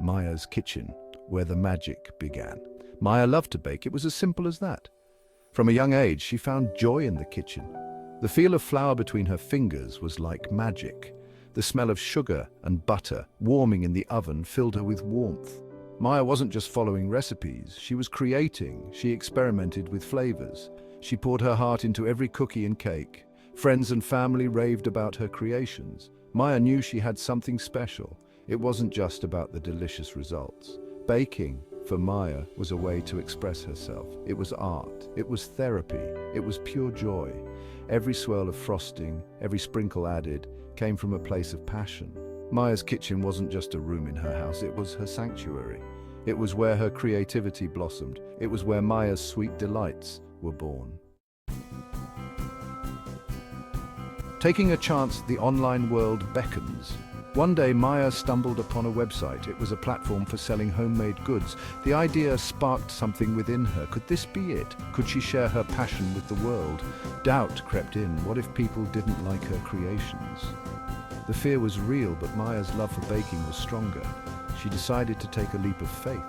Maya's kitchen, where the magic began. Maya loved to bake. It was as simple as that. From a young age, she found joy in the kitchen. The feel of flour between her fingers was like magic. The smell of sugar and butter warming in the oven filled her with warmth. Maya wasn't just following recipes, she was creating. She experimented with flavors. She poured her heart into every cookie and cake. Friends and family raved about her creations. Maya knew she had something special. It wasn't just about the delicious results. Baking, for Maya, was a way to express herself. It was art. It was therapy. It was pure joy. Every swirl of frosting, every sprinkle added, came from a place of passion. Maya's kitchen wasn't just a room in her house, it was her sanctuary. It was where her creativity blossomed. It was where Maya's sweet delights were born. Taking a chance, the online world beckons. One day, Maya stumbled upon a website. It was a platform for selling homemade goods. The idea sparked something within her. Could this be it? Could she share her passion with the world? Doubt crept in. What if people didn't like her creations? The fear was real, but Maya's love for baking was stronger. She decided to take a leap of faith.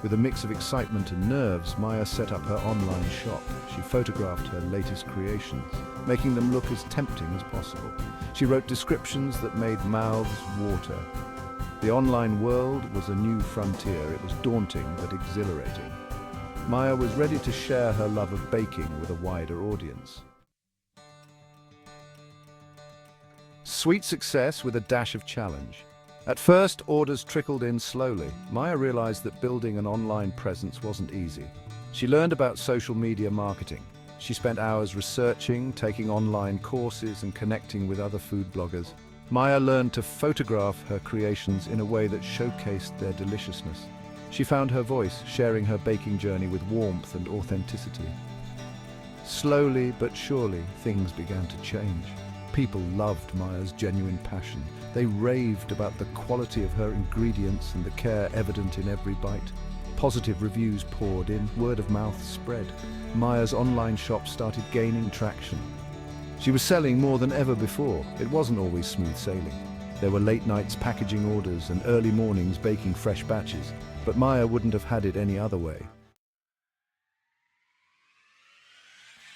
With a mix of excitement and nerves, Maya set up her online shop. She photographed her latest creations, making them look as tempting as possible. She wrote descriptions that made mouths water. The online world was a new frontier. It was daunting but exhilarating. Maya was ready to share her love of baking with a wider audience. Sweet success with a dash of challenge. At first, orders trickled in slowly. Maya realized that building an online presence wasn't easy. She learned about social media marketing. She spent hours researching, taking online courses, and connecting with other food bloggers. Maya learned to photograph her creations in a way that showcased their deliciousness. She found her voice, sharing her baking journey with warmth and authenticity. Slowly but surely, things began to change. People loved Maya's genuine passion. They raved about the quality of her ingredients and the care evident in every bite. Positive reviews poured in, word of mouth spread. Maya's online shop started gaining traction. She was selling more than ever before. It wasn't always smooth sailing. There were late nights packaging orders and early mornings baking fresh batches. But Maya wouldn't have had it any other way.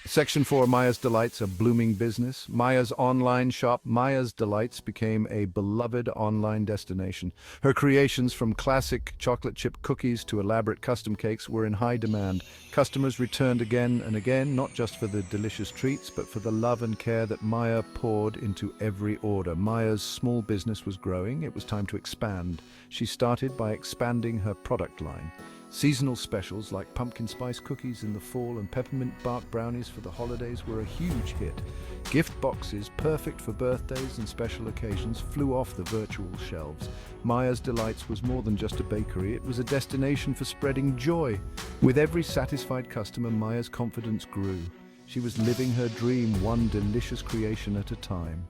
Section 4, Maya's Delights, a blooming business. Maya's online shop, Maya's Delights, became a beloved online destination. Her creations, from classic chocolate chip cookies to elaborate custom cakes, were in high demand. Customers returned again and again, not just for the delicious treats, but for the love and care that Maya poured into every order. Maya's small business was growing. It was time to expand. She started by expanding her product line. Seasonal specials like pumpkin spice cookies in the fall and peppermint bark brownies for the holidays were a huge hit. Gift boxes, perfect for birthdays and special occasions, flew off the virtual shelves. Maya's Delights was more than just a bakery, it was a destination for spreading joy. With every satisfied customer, Maya's confidence grew. She was living her dream, one delicious creation at a time.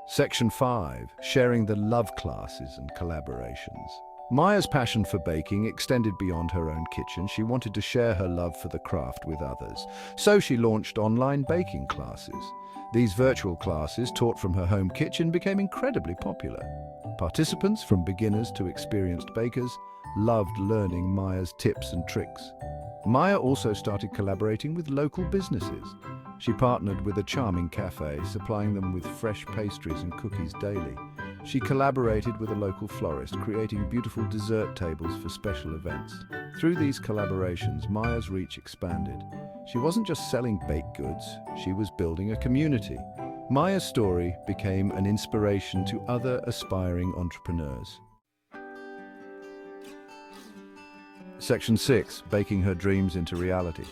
Section 5, sharing the love classes and collaborations. Maya's passion for baking extended beyond her own kitchen. She wanted to share her love for the craft with others. So she launched online baking classes. These virtual classes, taught from her home kitchen, became incredibly popular. Participants, from beginners to experienced bakers, loved learning Maya's tips and tricks. Maya also started collaborating with local businesses. She partnered with a charming cafe, supplying them with fresh pastries and cookies daily. She collaborated with a local florist, creating beautiful dessert tables for special events. Through these collaborations, Maya's reach expanded. She wasn't just selling baked goods, she was building a community. Maya's story became an inspiration to other aspiring entrepreneurs. Section 6, baking her dreams into reality.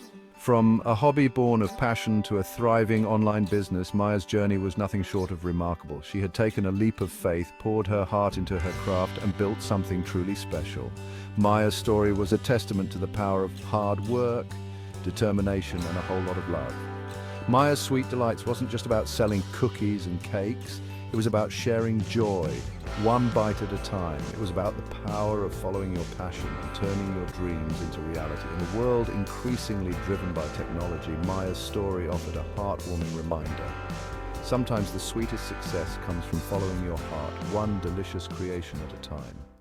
From a hobby born of passion to a thriving online business, Maya's journey was nothing short of remarkable. She had taken a leap of faith, poured her heart into her craft, and built something truly special. Maya's story was a testament to the power of hard work, determination, and a whole lot of love. Maya's Sweet Delights wasn't just about selling cookies and cakes. It was about sharing joy, one bite at a time. It was about the power of following your passion and turning your dreams into reality. In a world increasingly driven by technology, Maya's story offered a heartwarming reminder. Sometimes the sweetest success comes from following your heart, one delicious creation at a time.